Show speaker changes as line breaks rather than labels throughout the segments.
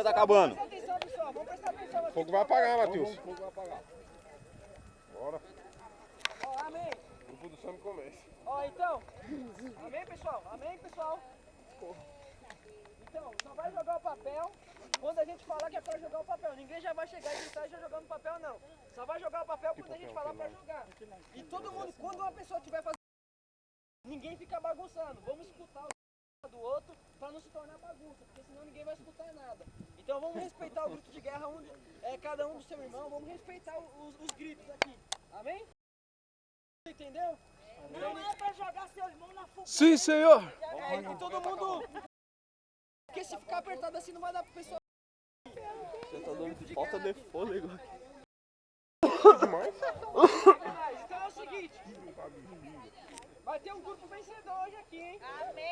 já tá acabando.
Atenção, pessoal, vamos prestar atenção aqui.
Fogo vai apagar, Matheus.
O fogo vai apagar.
Bora.
Ó, amém.
O grupo do Sam começa.
Ó, então. Amém, pessoal? Amém, pessoal? Então, só vai jogar o papel quando a gente falar que é pra jogar o papel. Ninguém já vai chegar e gritar já jogando papel, não. Só vai jogar o papel quando a gente falar pra jogar. E todo mundo, quando uma pessoa estiver fazendo, ninguém fica bagunçando. Vamos escutar o do outro pra não se tornar bagunça, porque senão ninguém vai escutar nada. Então vamos respeitar o grito de guerra, cada um do seu irmão, vamos respeitar os gritos aqui. Amém? Entendeu? Não é pra jogar seu irmão na fogueira.
Sim, senhor.
E todo mundo... Porque se ficar apertado assim não vai dar pra pessoa...
Você tá dando falta de fôlego.
Demais.
Então é o seguinte. Vai ter um grupo vencedor hoje aqui, hein?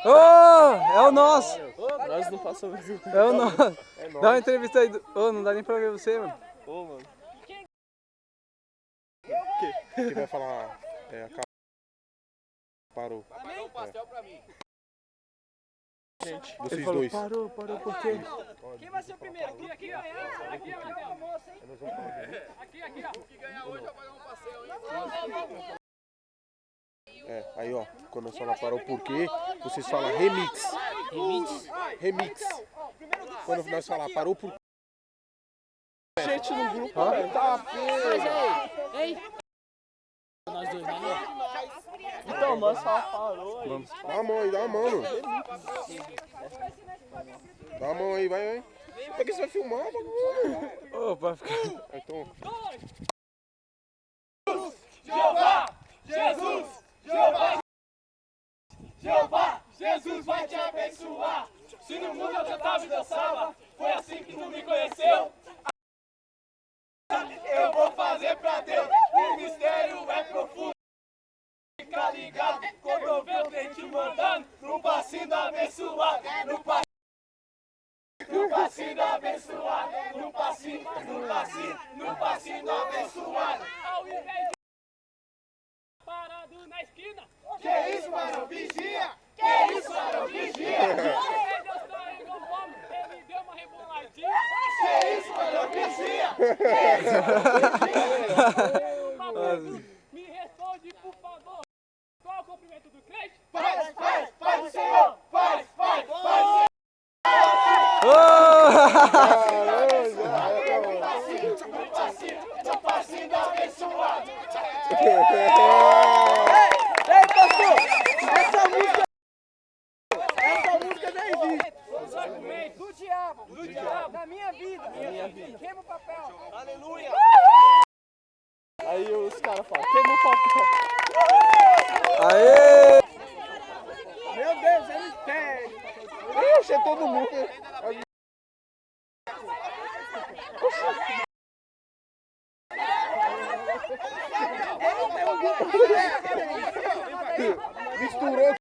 Ô, é o nosso.
Nós não passamos.
É o nosso. Dá uma entrevista aí. Ô, não dá nem pra ver você, mano.
Ô, mano.
Quem vai falar parou.
Amém?
Pastel pra mim.
Gente,
Ele
vocês
falou,
dois.
parou por quê?
Quem vai ser o primeiro? Aqui, ganhar. Aqui, ó. Moça, hein?
Aqui, ó. Que ganhar hoje vai pagar um pastel, hein?
Aí ó, quando nós falar parou por quê, vocês falam remix. Remix. Quando nós falar parou por quê.
Gente no grupo, tá Ei. Nós dois, né? Então, nós só parou aí.
Dá a mão aí, dá a mão, mano. Dá a mão aí, vai. Pra que você vai filmar, bagulho?
Ô, pra ficar...
Então.
Jeová, Jesus, Jeová, Jesus vai te abençoar. Se no mundo eu cantava e dançava, foi assim que tu me conheceu. Eu vou fazer pra Deus, o mistério é profundo. Fica ligado, quando eu ver o trem te mandando, no passinho do abençoado, no passinho do abençoado, no passinho do abençoado. Ao invés de parado na esquina. Que isso, mano? Vigia! Que isso, mano? Vigia! Deus tá igual fome, ele deu uma reboladinha. Que isso, mano? Vigia! Que isso, mano? Vigia! Me responde, por favor. Qual é o cumprimento do crente? Faz o Senhor! Faz o Senhor! No passinho do abençoado.
Ei, pastor! Essa música não existe.
Os argumentos
Do diabo. Da minha vida. Queima o papel.
Aleluia!
Aí os caras falam, queima o papel.
Aê!
Meu Deus, é mistério.
Ixi, é todo mundo. Misturou.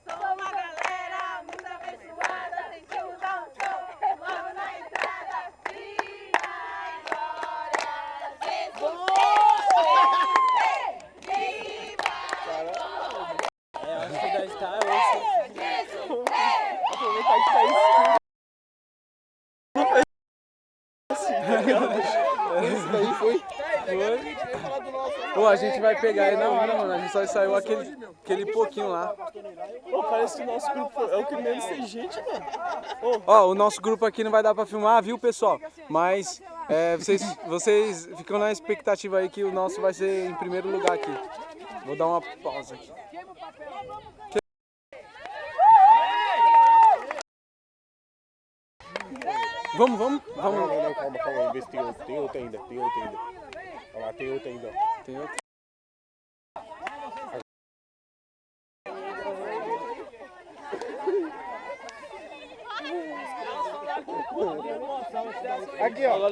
Sou uma galera muito abençoada, sentiu o som, logo na entrada, vida e glória a Jesus. Viva
É, acho que deve estar hoje.
Jesus!
Aproveitar que tá escuro.
Isso daí foi.
Pô, a gente vai pegar aí na hora, mano. A gente só saiu aquele pouquinho lá.
Pô, parece que o nosso grupo é o que menos tem gente, mano.
Ó, o nosso grupo aqui não vai dar pra filmar, viu, pessoal? Mas vocês ficam na expectativa aí que o nosso vai ser em primeiro lugar aqui. Vou dar uma pausa aqui. Vamos.
Não, calma, vamos ver se tem outro ainda. Olha lá, tem outro ainda.
Tem outro.
Aqui, ó.